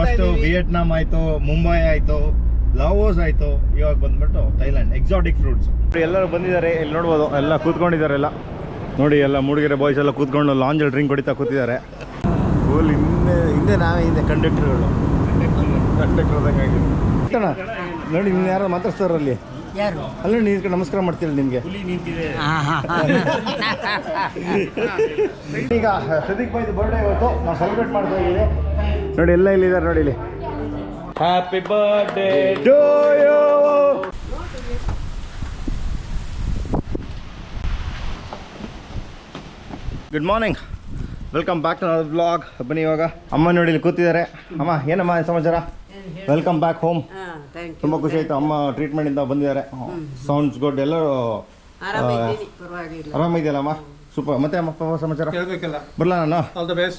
First Vietnam ಆಯ್ತು, ಮುಂಬೈ ಆಯ್ತು, Laos ಆಯ್ತು, ಇವಾಗ ಬಂದ್ಬಿಟ್ಟು ಥೈಲ್ಯಾಂಡ್. ಎಕ್ಸಾಟಿಕ್ ಫ್ರೂಟ್ಸ್ ಎಲ್ಲರೂ ಬಂದಿದ್ದಾರೆ. ಇಲ್ಲಿ ನೋಡ್ಬೋದು ಎಲ್ಲ ಕೂತ್ಕೊಂಡಿದ್ದಾರೆ. ಎಲ್ಲ ನೋಡಿ, ಎಲ್ಲ ಮೂಡಿಗೆರೆ ಬಾಯ್ಸ್ ಎಲ್ಲ ಕೂತ್ಕೊಂಡು ಲಾಂಜಲ್ಲಿ ಡ್ರಿಂಕ್ ಹೊಡಿತಾ ಕೂತಿದ್ದಾರೆ. ಫುಲ್ ಹಿಂದೆ ನಾವೇ ಹಿಂದೆ ಕಂಡಕ್ಟರ್ಗಳು ನೋಡಿ. ನಿಮ್ಗೆ ಯಾರು ಮಾತಾಡ್ತಾರಲ್ಲಿ ಅಲ್ಲ, ನೀವು ನಮಸ್ಕಾರ ಮಾಡ್ತೀರಿ ನಿಮಗೆ. ಈಗ ಸದಿಕ್ ಬಾಯ್ದು ಬರ್ಡೇ ಇವತ್ತು ನಾವು ಸೆಲೆಬ್ರೇಟ್ ಮಾಡ್ತಾ ಇದ್ದೀವಿ. ನೋಡಿ ಎಲ್ಲ ಇಲ್ಲಿದ್ದಾರೆ ನೋಡಿ. ಇಲ್ಲಿ happy birthday to you. Good morning, welcome back to our vlog. ಬನ್ನಿ ಇವಾಗ ಅಮ್ಮ ನೋಡಿ ಇಲ್ಲಿ ಕೂತಿದ್ದಾರೆ. ಅಮ್ಮ ಏನಮ್ಮ ಸಮಾಚಾರ? Welcome back home. ತುಂಬ ಖುಷಿ ಆಯಿತು. ಅಮ್ಮ ಟ್ರೀಟ್ಮೆಂಟಿಂದ ಬಂದಿದ್ದಾರೆ. Sounds good. ಎಲ್ಲರೂ ಆರಾಮಿದೆಯಲ್ಲ ಅಮ್ಮ? ಸೂಪರ್. ಮತ್ತೆ ಅಮ್ಮ ಪಾಪ ಸಮಾಚಾರ ಬರಲ್ಲ? ನಾನು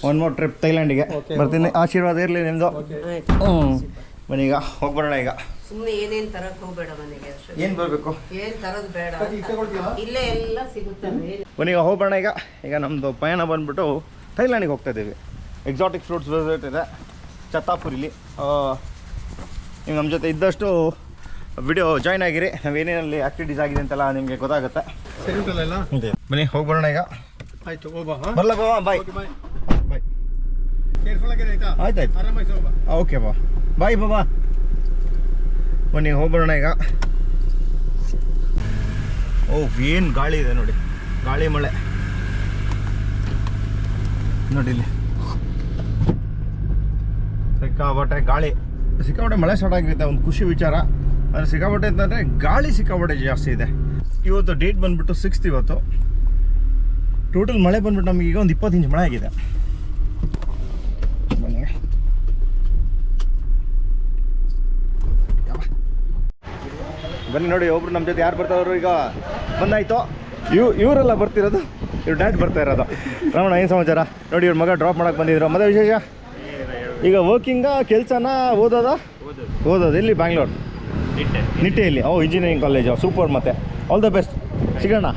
ಒನ್ ಮೋರ್ ಟ್ರಿಪ್ ಥೈಲ್ಯಾಂಡಿಗೆ ಬರ್ತೀನಿ. ಆಶೀರ್ವಾದ ಇರಲಿ ನಿಮ್ಮದು. ಬನ್ನಿ ಈಗ ಹೋಗ್ಬರೋಣ. ಈಗ ಸುಮ್ಮನೆ ಏನೇನು ತರಕ್ಕೆ ಹೋಗಬೇಡ ಮನೆಗೆ. ಏನು ಬರಬೇಕು? ಏನು ತರೋದು ಬೇಡ, ಇಲ್ಲೇ ಎಲ್ಲ ಸಿಗುತ್ತವೆ. ಬನ್ನಿ ಈಗ ಹೋಗ್ಬರೋಣ. ಈಗ ನಮ್ಮದು ಪಯಣ ಬಂದ್ಬಿಟ್ಟು ಥೈಲ್ಯಾಂಡಿಗೆ ಹೋಗ್ತಾ ಇದ್ದೀವಿ. ಎಕ್ಸಾಟಿಕ್ ಫ್ರೂಟ್ಸ್ ವಿಸಿಟ್ ಇದೆ ಛತ್ತಾಪುರಿಲಿ. ನೀವು ನಮ್ಮ ಜೊತೆ ಇದ್ದಷ್ಟು ವಿಡಿಯೋ ಜಾಯ್ನ್ ಆಗಿರಿ. ನಾವೇನೇನಲ್ಲಿ ಆ್ಯಕ್ಟಿವಿಟೀಸ್ ಆಗಿದೆ ಅಂತೆಲ್ಲ ನಿಮಗೆ ಗೊತ್ತಾಗುತ್ತೆ. ಬನ್ನಿ ಹೋಗ್ಬರೋಣ ಈಗ. ಆಯ್ತು, ಬರಲ್ಲ ಬಾಬಾ? ಬಾಯ್ ಬಾಯ್. ಆಯ್ತಾಯ್ತು, ಓಕೆ ಬಾ. ಬಾಯ್ ಬಾಬಾ. ಬನ್ನಿ ಹೋಗ್ಬರೋಣ ಈಗ. ಓಹ್, ಏನು ಗಾಳಿ ಇದೆ ನೋಡಿ. ಗಾಳಿ ಮಳೆ ನೋಡಿ ಇಲ್ಲಿ. ಸಿಕ್ಕಾಪಟ್ಟೆ ಗಾಳಿ, ಸಿಕ್ಕಾಪಟ್ಟೆ ಮಳೆ ಸ್ಟಾರ್ಟ್ ಆಗಿರುತ್ತೆ. ಒಂದು ಖುಷಿ ವಿಚಾರ ಅಂದರೆ ಸಿಕ್ಕಾಪಟ್ಟೆ ಅಂತಂದರೆ ಗಾಳಿ ಸಿಕ್ಕಾಪಟ್ಟೆ ಜಾಸ್ತಿ ಇದೆ. ಇವತ್ತು ಡೇಟ್ ಬಂದುಬಿಟ್ಟು 6th. ಇವತ್ತು ಟೋಟಲ್ ಮಳೆ ಬಂದ್ಬಿಟ್ಟು ನಮಗೆ ಈಗ ಒಂದು 20 ಇಂಚ್ ಮಳೆ ಆಗಿದೆ. ಬನ್ನಿ ನೋಡಿ, ಒಬ್ರು ನಮ್ಮ ಜೊತೆ ಯಾರು ಬರ್ತಾವ್ರು ಈಗ ಬಂದಾಯ್ತು. ಇವರೆಲ್ಲ ಬರ್ತಿರೋದು, ಇವ್ರು ಡ್ಯಾಡ್ ಬರ್ತಾ ಇರೋದು. ರಮಣ ಏನು ಸಮಾಚಾರ? ನೋಡಿ, ಇವ್ರ ಮಗ ಡ್ರಾಪ್ ಮಾಡೋಕೆ ಬಂದಿದ್ರು. ಮತ್ತೆ ವಿಶೇಷ ಈಗ ವರ್ಕಿಂಗ, ಕೆಲಸನ, ಓದೋದು ಎಲ್ಲಿ? ಬ್ಯಾಂಗ್ಳೂರ್ ನಿಟ್ಟೆಯಲ್ಲಿ. Engineering college. ಸೂಪರ್. ಮತ್ತೆ ಆಲ್ ದ ಬೆಸ್ಟ್. ಸಿಗೋಣ.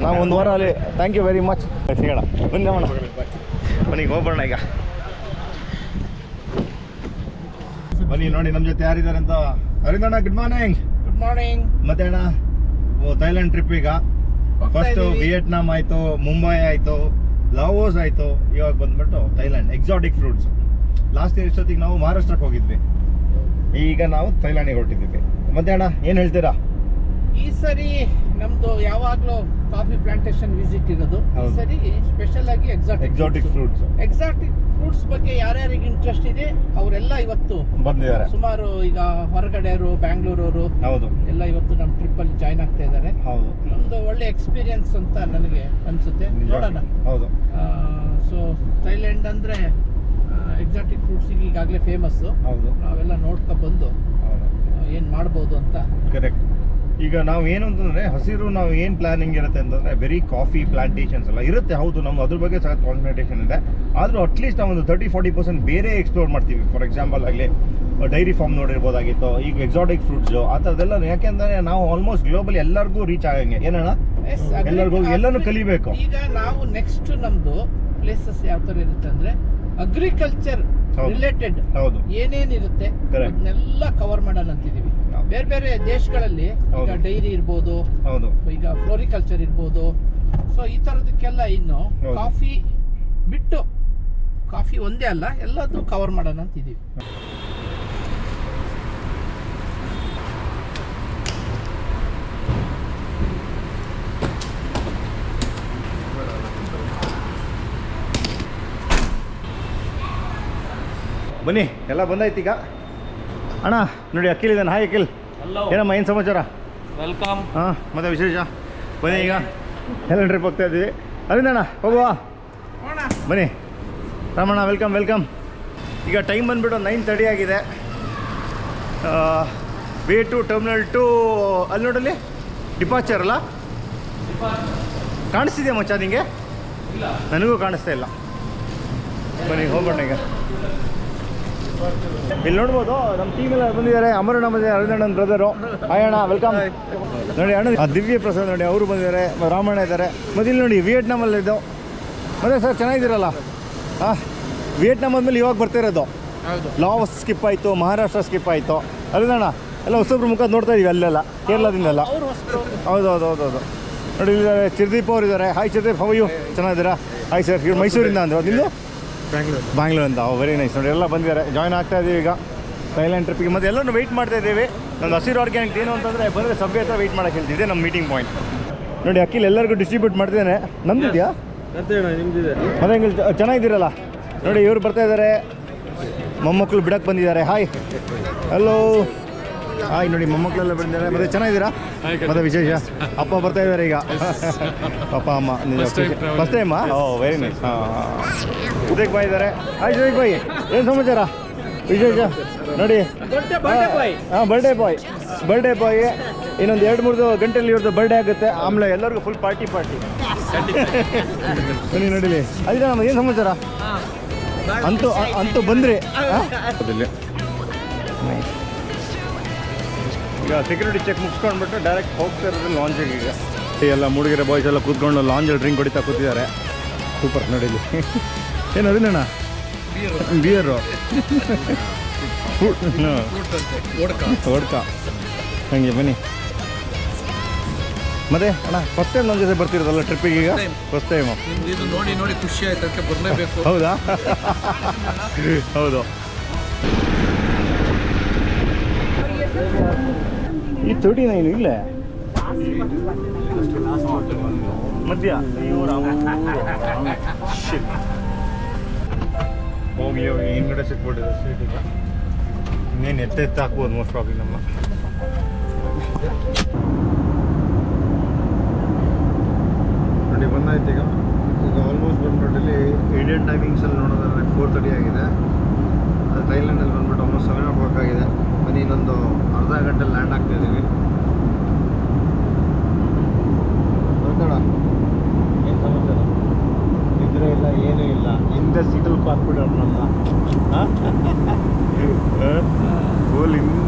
ನಾವು ಒಂದು ವಾರ ಅಲ್ಲಿ. Thank you very much. ಸಿಗೋಣ. ಬನ್ನಿ ರಮಣ. ಬನ್ನಿ ಹೋಗ್ಬರೋಣ ಈಗ. ಬನ್ನಿ ನೋಡಿ ನಮ್ಮ ಜೊತೆ ಯಾರಿದ್ದಾರೆ ಅಂತ. ಅರಿಂದಣ್ಣ, ಗುಡ್ ಮಾರ್ನಿಂಗ್. Good morning. ಮತ್ತೆ ಅಣ್ಣ, ಥೈಲ್ಯಾಂಡ್ ಟ್ರಿಪ್. ಈಗ ಫಸ್ಟ್ ವಿಯೆಟ್ನಾಂ ಆಯ್ತು, ಮುಂಬೈ ಆಯ್ತು, ಲಾವೋಸ್ ಆಯ್ತು, ಇವಾಗ ಬಂದ್ಬಿಟ್ಟು Thailand. Exotic fruits. Last year ಇಷ್ಟೊತ್ತಿಗೆ ನಾವು ಮಹಾರಾಷ್ಟ್ರಕ್ಕೆ ಹೋಗಿದ್ವಿ. ಈಗ ನಾವು ಥೈಲ್ಯಾಂಡಿಗೆ ಹೊರಟಿದ್ದೀವಿ. ಮತ್ತೆ ಅಣ್ಣ ಏನು ಹೇಳ್ತೀರಾ? ಈ ಸರಿ ನಮ್ದು ಯಾವಾಗಲೂ ಕಾಫಿ ಪ್ಲಾಂಟೇಶನ್ ವಿಸಿಟ್ ಇರೋದು. ಈ ಸರಿ ಸ್ಪೆಷಲ್ ಆಗಿ ಎಕ್ಸಾಟಿಕ್ ಫ್ರೂಟ್ಸ್ ಬಗ್ಗೆ ಯಾರ್ಯಾರಿಗೆ ಇಂಟ್ರೆಸ್ಟ್ ಇದೆ ಅವರೆಲ್ಲ ಇವತ್ತು ಬಂದಿದ್ದಾರೆ. ಸುಮಾರು ಈಗ ಹೊರಗಡೆಯವರು, ಬ್ಯಾಂಗ್ಳೂರವರು ಎಲ್ಲ ಇವತ್ತು ನಮ್ಮ ಟ್ರಿಪ್ ಅಲ್ಲಿ ಜಾಯ್ನ್ ಆಗ್ತಾ ಇದ್ದಾರೆ. ಒಂದು ಒಳ್ಳೆ ಎಕ್ಸ್ಪೀರಿಯನ್ಸ್ ಅಂತ ನನಗೆ ಅನ್ಸುತ್ತೆ. ನೋಡೋಣ. ಸೊ ಥೈಲ್ಯಾಂಡ್ ಅಂದ್ರೆ ಎಕ್ಸಾಟಿಕ್ ಫ್ರೂಟ್ಸ್ ಈಗಾಗಲೇ ಫೇಮಸ್. ನಾವೆಲ್ಲ ನೋಡ್ಕೊ ಬಂದು ಏನ್ ಮಾಡ್ಬೋದು ಅಂತ. ಕರೆಕ್ಟ್. ಈಗ ನಾವು ಏನು ಅಂತಂದರೆ ಹಸಿರು ನಾವು ಏನು ಪ್ಲಾನಿಂಗ್ ಇರುತ್ತೆ ಅಂತಂದರೆ ವೆರಿ ಕಾಫಿ ಪ್ಲಾಂಟೇಷನ್ಸ್ ಎಲ್ಲ ಇರುತ್ತೆ. ಹೌದು, ನಮ್ಗೆ ಅದ್ರ ಬಗ್ಗೆ ಸಹ ಕಾನ್ಸಂಟ್ರೇಷನ್ ಇದೆ. ಆದರೂ ಅಟ್ಲೀಸ್ಟ್ ನಾವು ಒಂದು 30-40% ಬೇರೆ ಎಕ್ಸ್ಪ್ಲೋರ್ ಮಾಡ್ತೀವಿ. ಫಾರ್ ಎಕ್ಸಾಂಪಲ್ ಆಗಲಿ ಡೈರಿ ಫಾರ್ಮ್ ನೋಡಿರ್ಬೋದಾಗಿತ್ತು. ಈಗ ಎಕ್ಸಾಟಿಕ್ ಫ್ರೂಟ್ಸು ಆ ಥರದ್ದೆಲ್ಲ. ಯಾಕೆಂದರೆ ನಾವು ಆಲ್ಮೋಸ್ಟ್ ಗ್ಲೋಬಲಿ ಎಲ್ಲರಿಗೂ ರೀಚ್ ಆಗಂಗೆ. ಏನಣ್ಣ? ಎಲ್ಲರಿಗೂ ಎಲ್ಲನೂ ಕಲಿಬೇಕು. ಈಗ ನಾವು ನೆಕ್ಸ್ಟ್ ನಮ್ದು ಪ್ಲೇಸಸ್ ಯಾವ ಥರ ಇರುತ್ತೆ ಅಂದರೆ ಅಗ್ರಿಕಲ್ಚರ್ ರಿಲೇಟೆಡ್ ಏನೇನಿರುತ್ತೆ ಅದನ್ನೆಲ್ಲ ಕವರ್ ಮಾಡೋಣ ಅಂತಿದ್ದೀವಿ. ಬೇರೆ ಬೇರೆ ದೇಶಗಳಲ್ಲಿ ಈಗ ಡೈರಿ ಇರ್ಬೋದು, ಈಗ ಫ್ಲೋರಿಕಲ್ಚರ್ ಇರ್ಬೋದು. ಸೊ ಈ ತರದಕ್ಕೆಲ್ಲ ಇನ್ನು ಕಾಫಿ ಬಿಟ್ಟು, ಕಾಫಿ ಒಂದೇ ಅಲ್ಲ ಎಲ್ಲದೂ ಕವರ್ ಮಾಡೋಣ ಅಂತಿದ್ದೀವಿ. ಬನ್ನಿ, ಎಲ್ಲ ಬಂದಾಯ್ತು ಈಗ. ಅಣ್ಣ ನೋಡಿ, ಅಖಿಲ್ ಇದ್ದಾನೆ. ಹಾಯ್ ಅಖಿಲ್. ಏನಮ್ಮ, ಏನು ಸಮಾಚಾರ? ವೆಲ್ಕಮ್. ಮತ್ತೆ ವಿಶೇಷ? ಬನ್ನಿ ಈಗ ಎಲ್ಲ ಟ್ರಿಪ್ ಹೋಗ್ತಾ ಇದ್ದೀವಿ. ಅರಿಂದಣ್ಣ ಹೋಗುವ. ಬನ್ನಿ ರಾಮಣ್ಣ, ವೆಲ್ಕಮ್. ಈಗ ಟೈಮ್ ಬಂದುಬಿಟ್ಟು 9:30 ಆಗಿದೆ. B2 ಟರ್ಮಿನಲ್ 2 ಅಲ್ಲಿ ನೋಡಲ್ಲಿ ಡಿಪಾರ್ಚರ್ ಅಲ್ಲ? ಕಾಣಿಸ್ತಿದೆಯಾ ಮಚ್ಚ ನಿಂಗೆ? ನನಗೂ ಕಾಣಿಸ್ತಾ ಇಲ್ಲ. ಬನ್ನಿ ಹೋಗೋಣ ಈಗ. ಇಲ್ಲಿ ನೋಡ್ಬೋದು ನಮ್ಮ ಟೀಮ್ ಎಲ್ಲ ಬಂದಿದ್ದಾರೆ. ಅಮರಣ್ಣ ಬಂದಿದ್ದಾರೆ, ಅರವಿಂದಣ್ಣನ ಬ್ರದರು. ಹಾಯ್ ಅಣ್ಣ, ವೆಲ್ಕಮ್. ನೋಡಿ ಅಣ್ಣ, ದಿವ್ಯ ಪ್ರಸಾದ್ ನೋಡಿ ಅವರು ಬಂದಿದ್ದಾರೆ, ರಾಮಣ್ಣ ಇದ್ದಾರೆ. ಮತ್ತು ಇಲ್ಲಿ ನೋಡಿ ವಿಯೆಟ್ನಾಮಲ್ಲಿದ್ದು. ಮತ್ತೆ ಸರ್ ಚೆನ್ನಾಗಿದ್ದೀರಲ್ಲ? ವಿಯೆಟ್ನಾಮ್ ಆದಮೇಲೆ ಇವಾಗ ಬರ್ತಾ ಇರೋದು. ಹೌದು. ಲಾವಸ್ ಸ್ಕಿಪ್ ಆಯಿತು, ಮಹಾರಾಷ್ಟ್ರ ಸ್ಕಿಪ್ ಆಯಿತು. ಅಲ್ಲಣ್ಣ ಎಲ್ಲ ಹೊಸಬ್ರು ಮುಖ ನೋಡ್ತಾ ಇದೀವಿ ಅಲ್ಲೆಲ್ಲ ಕೇರಳದಿಂದೆಲ್ಲ. ಅವ್ರು ಹೊಸಬ್ರು. ಹೌದು ನೋಡಿ ಇಲ್ಲಿದ್ದಾರೆ ಚಿರ್ದೀಪ್ ಅವರು ಇದ್ದಾರೆ. Hi Chirdeep, how you? ಚೆನ್ನಾಗಿದ್ದೀರಾ? Hi sir. ಇವ್ರು ಮೈಸೂರಿಂದ ಅಂದರು, ನಿಮ್ಮದು ಬ್ಯಾಂಗ್ಳೂರ್ ಅಂತ. Very nice. ನೋಡಿ ಎಲ್ಲ ಬಂದಿದ್ದಾರೆ, ಜಾಯ್ನ್ ಆಗ್ತಾ ಇದ್ದೀವಿ ಈಗ ಥೈಲ್ಯಾಂಡ್ ಟ್ರಿಪ್ಪಿಗೆ. ಮತ್ತು ಎಲ್ಲರೂ ವೆಯ್ಟ್ ಮಾಡ್ತಾ ಇದ್ದೀವಿ. ನಮ್ದು ಹಸಿರು ಆರ್ಗ್ಯಾನಿಕ್ ಏನು ಅಂತಂದರೆ ಬಂದರೆ ಸಭೆ ಹತ್ರ ವೆಯ್ಟ್ ಮಾಡೋಕ್ಕೆ ಹೇಳ್ತಿದ್ದೆ, ನಮ್ಮ ಮೀಟಿಂಗ್ ಪಾಯಿಂಟ್. ನೋಡಿ ಅಕ್ಕಿಲ್ ಎಲ್ಲರಿಗೂ ಡಿಸ್ಟ್ರಿಬ್ಯೂಟ್ ಮಾಡ್ತಿದ್ದೇನೆ. ನಮ್ದಿದೆಯಾ ಮತ್ತೆ ಹೆಂಗೆ ಚೆನ್ನಾಗಿದ್ದೀರಲ್ಲ? ನೋಡಿ ಇವ್ರು ಬರ್ತಾ ಇದ್ದಾರೆ, ಮೊಮ್ಮಕ್ಕಳು ಬಿಡಕ್ಕೆ ಬಂದಿದ್ದಾರೆ. Hi, hello, hi. ನೋಡಿ ಮೊಮ್ಮಕ್ಕಳೆಲ್ಲ ಬಂದಿದ್ದಾರೆ. ಮತ್ತೆ ಚೆನ್ನಾಗಿದ್ದೀರಾ? ಮತ್ತೆ ವಿಶೇಷ ಅಪ್ಪ ಬರ್ತಾ ಇದ್ದಾರೆ ಈಗ. ಅಪ್ಪ ಅಮ್ಮ ಫಸ್ಟ್ ಟೈಮಾ? ಓ ವೆರಿ ನೈಸ್. ಸುದೇಕ್ ಬಾಯ್ ಇದ್ದಾರೆ. ಹಾಯ್ ಸುದೇಕ್ ಬಾಯ್, ಏನು ಸಮಾಚಾರ ವಿಶೇಷ? ನೋಡಿ ಹಾಂ, ಬರ್ಡೇ ಬಾಯ್. ಇನ್ನೊಂದು 2-3 ಗಂಟೆಯಲ್ಲಿ ಇವ್ರದ್ದು ಬರ್ಡೇ ಆಗುತ್ತೆ. ಆಮೇಲೆ ಎಲ್ಲರಿಗೂ ಫುಲ್ ಪಾರ್ಟಿ. ಬನ್ನಿ ನೋಡಿಲಿ. ಅದಿಲ್ಲ ನಮ್ಮ ಏನು ಸಮಾಚಾರ? ಅಂತೂ ಬಂದ್ರಿ. ಈಗ ಸೆಕ್ಯೂರಿಟಿ ಚೆಕ್ ಮುಗಿಸ್ಕೊಂಡ್ಬಿಟ್ಟು ಡೈರೆಕ್ಟ್ ಹೋಗ್ತಾ ಇರೋದು ಲಾಂಜಿಗೆ. ಈಗ ಎಲ್ಲ ಮೂಡಿಗೆರೆ ಬಾಯ್ಸ್ ಎಲ್ಲ ಕೂತ್ಕೊಂಡು ಲಾಂಜಲ್ಲಿ ಡ್ರಿಂಕ್ ಹೊಡಿತಾ ಕೂತಿದ್ದಾರೆ. ಸೂಪರ್ ನೋಡಿಲಿ. ಏನು ಅದಿಲ್ಲಣ್ಣ? ಬಿಯರು ಓಡ್ಕ ಹಂಗೆ. ಬನ್ನಿ. ಮತ್ತೆ ಅಣ್ಣ ಫಸ್ಟ್ ಟೈಮ್ ನಮ್ಮ ಜೊತೆ ಬರ್ತಿರೋದಲ್ಲ ಟ್ರಿಪ್ಪಿಗೆ? ಈಗ ಫಸ್ಟ್ ಟೈಮು. ಇದು ನೋಡಿ ಖುಷಿ ಆಯ್ತು, ಅದಕ್ಕೆ ಬರಲೇಬೇಕು. ಹೌದಾ? ಹೌದು. ಈ 39 ಇಲ್ಲೇ ಮಧ್ಯ ಹೋಗಿ ಹಿಂದ್ಗಡೆ ಸಿಕ್ಬಿಟ್ಟಿದೆ ಸೀಟ್. ಈಗ ಇನ್ನೇನು ಎತ್ತ ಹಾಕ್ಬೋದು ಮೋಸ್ಟ್ ಪ್ರಾಬ್ಲಿ ನಮ್ಮ. ನೋಡಿ ಬಂದಾಯ್ತು ಈಗ ಆಲ್ಮೋಸ್ಟ್ ಬಂದ್ಬಿಟ್ಟಲ್ಲಿ ಇಂಡಿಯನ್ ಟೈಮಿಂಗ್ಸಲ್ಲಿ ನೋಡೋದಾದ್ರೆ 4:30 ಆಗಿದೆ. ಅದು ಥೈಲ್ಯಾಂಡಲ್ಲಿ ಬಂದ್ಬಿಟ್ಟು ಆಲ್ಮೋಸ್ಟ್ 7 o'clock ಆಗಿದೆ. ಬನ್ನಿ ಇನ್ನೊಂದು ಅರ್ಧ ಗಂಟೆ ಲ್ಯಾಂಡ್ ಆಗ್ತಾ ಇದ್ದೀವಿ. ಬರ್ತಾಳ ಏನು ಸಮಾಚಾರ? ನಿದ್ರೆ ಇಲ್ಲ, ಏನೂ ಇಲ್ಲ. ಹಿಂದೆ ಸೀಟಲ್ಲಿ ಕೂತ್ಬಿಡೋರು ನಮ್ಮ. ಫುಲ್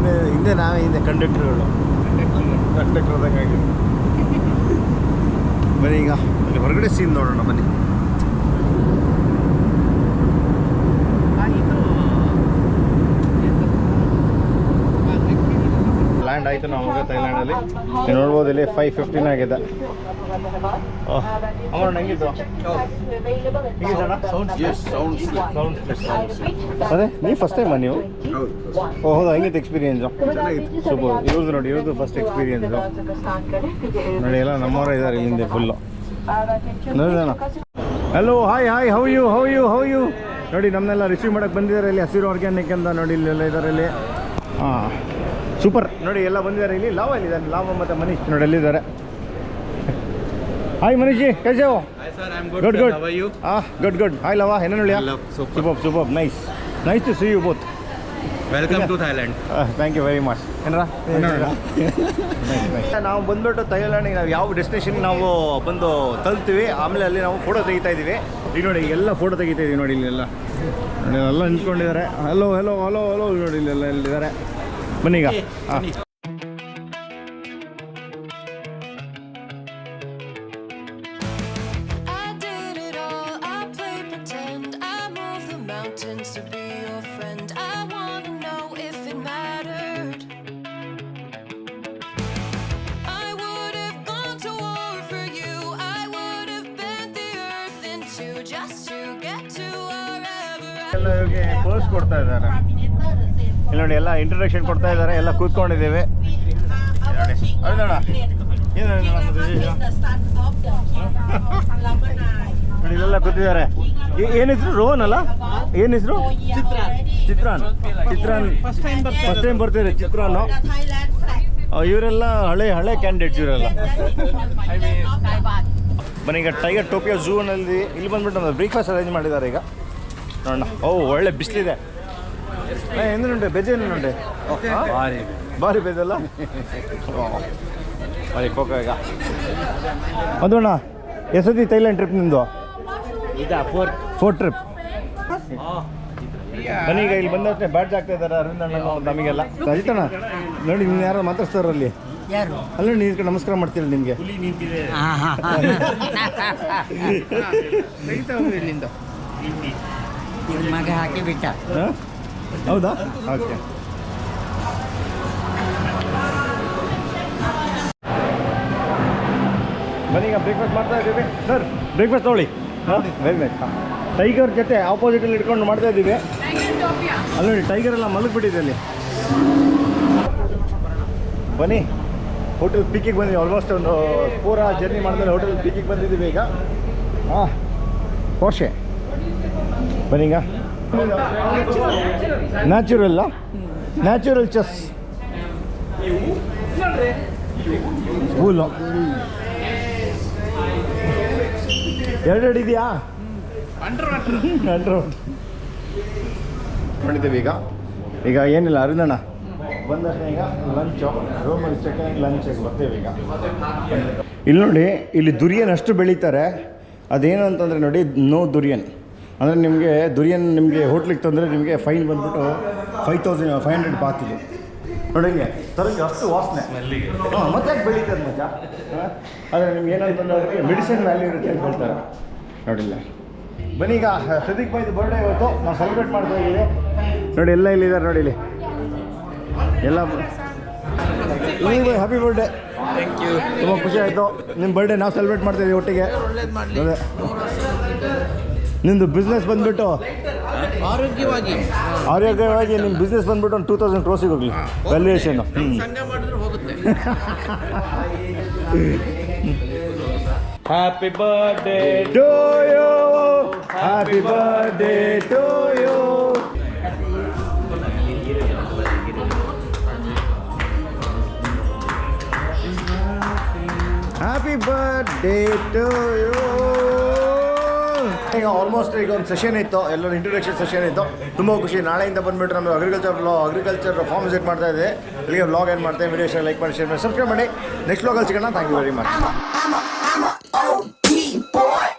ಹಿಂದೆ ನಾವೇ ಹಿಂದೆ ಕಂಡಕ್ಟರ್ಗಳು ಆಗಿದೆ. ಬನ್ನಿ ಈಗ ಅಲ್ಲಿ ಹೊರಗಡೆ ಸೀನ್ ನೋಡೋಣ. ಬನ್ನಿ. ಲ್ಯಾಂಡ್ ಆಯಿತು ನಾವು ಥೈಲ್ಯಾಂಡಲ್ಲಿ. ನೀವು ನೋಡ್ಬೋದು ಇಲ್ಲಿ 5:15 ಆಗಿದೆ. ಅಮ್ಮ ಹೆಂಗಿತ್ತು? ಅದೇ ನೀವು ಫಸ್ಟ್ ಟೈಮಾ ನೀವು? ಹೌದಾ? ಹೆಂಗಿತ್ತು ಎಕ್ಸ್ಪೀರಿಯನ್ಸು? ಸೂಪರ್. ಇವ್ರದ್ದು ನೋಡಿ, ಇವ್ರದ್ದು ಫಸ್ಟ್ ಎಕ್ಸ್ಪೀರಿಯನ್ಸು ನೋಡಿ. ಎಲ್ಲ ನಮ್ಮವರ ಇದ್ದಾರೆ ಇಲ್ಲಿಂದ ಫುಲ್ಲು. ನೋಡಿದಣ್ಣ. Hello, hi, how you? ನೋಡಿ ನಮ್ಮನ್ನೆಲ್ಲ ರಿಸೀವ್ ಮಾಡೋಕ್ಕೆ ಬಂದಿದ್ದಾರೆ ಇಲ್ಲಿ ಹಸಿರು ಆರ್ಗ್ಯಾನಿಕ್ ಅಂತ. ನೋಡಿ ಇಲ್ಲೆಲ್ಲ ಇದ್ದಾರೆ ಇಲ್ಲಿ. ಹಾಂ, ಸೂಪರ್. ನೋಡಿ ಎಲ್ಲ ಬಂದಿದ್ದಾರೆ ಇಲ್ಲಿ. ಲಾವ ಇಲ್ಲಿದ್ದಾರೆ, ಲಾವ ಮತ್ತು ಮನೀಶ್ ನೋಡಿ ಎಲ್ಲಿದ್ದಾರೆ. ಹಾಯ್ ಮನೀಶ್, कैसे हो? Hi sir, I'm Good. How are you? Good. Hi Lava, ಏನು ನೋಡಿ? Super. Nice to see you both. Welcome to Thailand. Thank you very much. ಏನಾರ ನಾವು ಬಂದ್ಬಿಟ್ಟು ಥೈಲ್ಯಾಂಡಿಗೆ ನಾವು ಯಾವ ಡೆಸ್ಟಿನೇಷನ್ ನಾವು ಬಂದು ತಲುಪ್ತೀವಿ. ಆಮೇಲೆ ಅಲ್ಲಿ ನಾವು ಫೋಟೋ ತೆಗಿತಾ ಇದ್ದೀವಿ. ಈಗ ನೋಡಿ ಎಲ್ಲ ಫೋಟೋ ತೆಗಿತಾ ಇದ್ದೀವಿ. ನೋಡಿ ಇಲ್ಲೆಲ್ಲ ನೋಡಿ ಎಲ್ಲ ನಿಂತ್ಕೊಂಡಿದ್ದಾರೆ. ಹಲೋ ನೋಡಿ ಇಲ್ಲೆಲ್ಲ ಎಲ್ಲಿದ್ದಾರೆ. ಬನ್ನೀಗ. ಹಾಂ, To be your friend, I wanna know if it mattered. I would have gone to war for you. I would have bent the earth in two just to get to wherever ಎಲ್ಲ ಇವ್ರಿಗೆ course ಕೊಡ್ತಾ ಇದ್ದಾರೆ. ಇಲ್ಲಿ ನೋಡಿ ಎಲ್ಲ introduction ಕೊಡ್ತಾ ಇದ್ದಾರೆ. ಎಲ್ಲ ಕೂತ್ಕೊಂಡಿದ್ದೇವೆ ನೋಡಿ. ಹೌದಣ್ಣ, ಏನು ನೋಡಿ ಇಲ್ಲೆಲ್ಲ ಕೂತಿದ್ದಾರೆ. ಏನು ಹೆಸರು? ರೋಹನ್ ಅಲ್ಲ? ಏನು ಹೆಸರು? ಚಿತ್ರಾನ್. ಫಸ್ಟ್ ಟೈಮ್ ಬರ್ತಿದ್ದಾರೆ ಚಿತ್ರಾನು. ಇವರೆಲ್ಲ ಹಳೆ ಕ್ಯಾಂಡಿಡೇಟ್ಸ್ ಇವರೆಲ್ಲ. ಬನ್ನಿ ಈಗ ಟೈಗರ್ ಟೋಪಿಯೋ ಝೂನಲ್ಲಿ ಇಲ್ಲಿ ಬಂದ್ಬಿಟ್ಟು ಒಂದು ಬ್ರೇಕ್ಫಾಸ್ಟ್ ಅರೇಂಜ್ ಮಾಡಿದ್ದಾರೆ ಈಗ ನೋಡೋಣ. ಒಳ್ಳೆ ಬಿಸಿಲಿದೆ. ಎಂದೇನುಂಟೆ ಬೆಜೇನುಂಟೆ? ಭಾರಿ ಬೆಜಲ್ಲ. ಭಾರಿ ಕೋಕ ಈಗ. ಅದಣ್ಣ ಎಸದಿ ಥೈಲ್ಯಾಂಡ್ ಟ್ರಿಪ್ ನಿಮ್ಮದು? Fourth trip. ಬನ್ನಿ ಈಗ ಇಲ್ಲಿ ಬಂದಷ್ಟೇ ಬ್ಯಾಡ್ಜ್ ಆಗ್ತಾ ಇದ್ದಾರೆ ಅರವಿಂದ್ ಅಣ್ಣ ನಮಗೆಲ್ಲ. ಅಜಿತಣ್ಣ ನೋಡಿ ನಿಮ್ಗೆ ಯಾರು ಮಾತಾಡ್ತಾರಲ್ಲಿ? ಅಲ್ಲ ನೀವು ನಮಸ್ಕಾರ ಮಾಡ್ತೀರಿ ನಿಮಗೆ. ಇಲ್ಲಿಂದ ಮಗ ಹಾಕಿ ಬಿಟ್ಟ. ಹೌದಾ ಓಕೆ. ಬನ್ನಿ ಈಗ ಬ್ರೇಕ್ಫಾಸ್ಟ್ ಮಾಡ್ತಾ ಇದ್ದೀವಿ ಸರ್. ಬ್ರೇಕ್ಫಾಸ್ಟ್ ತೊಗೊಳ್ಳಿ. ಹಾಂ ವೆರಿ ನೈಸ್. ಟೈಗರ್ ಜೊತೆ ಆಪೋಸಿಟಲ್ಲಿ ಇಟ್ಕೊಂಡು ಮಾಡ್ತಾ ಇದ್ದೀವಿ. ಅಲ್ಲಿ ನೋಡಿ ಟೈಗರ್ ಎಲ್ಲ ಮಲಗಿಬಿಟ್ಟಿದೆ ಅಲ್ಲಿ. ಬನ್ನಿ ಹೋಟೆಲ್ ಪೀಕಿಗೆ ಬಂದಿದ್ದೀವಿ. ಆಲ್ಮೋಸ್ಟ್ ಒಂದು 4 hours ಜರ್ನಿ ಮಾಡಿದ್ಮೇಲೆ ಹೋಟೆಲ್ ಪೀಕಿಗೆ ಬಂದಿದ್ದೀವಿ ಈಗ. ಹಾಂ ಪೋರ್ಷೆ ಬನ್ನಿ ಈಗ. ನ್ಯಾಚುರಲ್ ಚೆಸ್ ಸ್ಕೂಲು 2 ಇದೆಯಾ ಮಾಡಿದ್ದೀವಿ ಈಗ ಏನಿಲ್ಲ ಅರಿಂದಣ್ಣ ಬಂದಷ್ಟೇ ಈಗ ಲಂಚು ರೂಮಲ್ಲಿ ಸೆಕೆಂಡ್ ಲಂಚಿಗೆ ಬರ್ತೀವಿ ಈಗ. ಇಲ್ಲಿ ನೋಡಿ ಇಲ್ಲಿ ದುರಿಯನ್ ಅಷ್ಟು ಬೆಳೀತಾರೆ. ಅದೇನು ಅಂತಂದರೆ ನೋಡಿ ನೋ ದುರಿಯನ್ ಅಂದರೆ ನಿಮಗೆ ದುರಿಯನ್ ನಿಮಗೆ ಹೋಟ್ಲಿಗೆ ತಂದರೆ ನಿಮಗೆ ಫೈನ್ ಬಂದುಬಿಟ್ಟು 5500 ಬಾತಿಗೆ ನೋಡಿ ಹಿಂಗೆ ತರಗೆ ಅಷ್ಟು ವಾಸನೆ. ಹಾಂ ಮತ್ತೆ ಯಾಕೆ ಬೆಳೀತಾರೆ ಮಜ. ಆದರೆ ನಿಮ್ಗೆ ಏನಂತಂದ್ರೆ ಮೆಡಿಸಿನ್ ವ್ಯಾಲ್ಯೂ ಇರುತ್ತೆ ಅಂತ ಹೇಳ್ತಾರೆ ನೋಡಿಲ್ಲ. ಬನ್ನಿ ಈಗ ಸದಿಕ್ ಬಾಯ್ದು ಬರ್ಡೇ ಇವತ್ತು ನಾವು ಸೆಲೆಬ್ರೇಟ್ ಮಾಡ್ತಾ ಇದ್ದೀವಿ ನೋಡಿ. ಎಲ್ಲ ಇಲ್ಲಿದ್ದಾರೆ ನೋಡಿ ಇಲ್ಲಿ ಎಲ್ಲ. ನೀವು ಹ್ಯಾಪಿ ಬರ್ಡೇ. Thank you. ತುಂಬ ಖುಷಿ ಆಯಿತು ನಿಮ್ಮ ಬರ್ಡೇ ನಾವು ಸೆಲೆಬ್ರೇಟ್ ಮಾಡ್ತಾಯಿದ್ದೀವಿ ಒಟ್ಟಿಗೆ. ಅದೇ ನಿಮ್ಮದು ಬಿಸ್ನೆಸ್ ಬಂದುಬಿಟ್ಟು ಆರೋಗ್ಯವಾಗಿ ನಿಮ್ಮ ಬಿಸ್ನೆಸ್ ಬಂದುಬಿಟ್ಟು ಒಂದು 2000 ಕ್ರೋಸಿಗೆ ಹೋಗಲಿ ವ್ಯಾಲ್ಯೂಯೇಷನ್ನು. ಸಂಘ ಮಾಡಿದ್ರೆ ಹೋಗುತ್ತೆ. Happy birthday to you, happy birthday to you. Happy birthday to you. ಈಗ ಆಲ್ಮೋಸ್ಟ್ ಈಗ ಒಂದು ಸೆಷನ್ ಇತ್ತು, ಎಲ್ಲರೂ ಇಂಟ್ರೊಡಕ್ಷನ್ ಸೆಷನ್ ಇತ್ತು. ತುಂಬ ಖುಷಿ. ನಾಳೆಯಿಂದ ಬಂದುಬಿಟ್ಟು ನಮ್ಮ ಅಗ್ರಿಕಲ್ಚರ್ ಫಾರ್ಮ್ ವಿಸಿಟ್ ಮಾಡ್ತಾ ಇದ್ದೆ. ಇಲ್ಲಿಗೆ ವ್ಲಾಗ್ ಏನು ಮಾಡ್ತೇವೆ. ವಿಡಿಯೋ ಇಷ್ಟ ಲೈಕ್ ಮಾಡಿ, ಶೇರ್ ಮಾಡಿ, ಸಬ್ಸ್ಕ್ರೈಬ್ ಮಾಡಿ. ನೆಕ್ಸ್ಟ್ ವ್ಲಾಗಲ್ಲಿ ಸಿಗೋಣ. Thank you very much.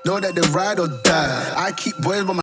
Know that they ride or die. I keep boys by my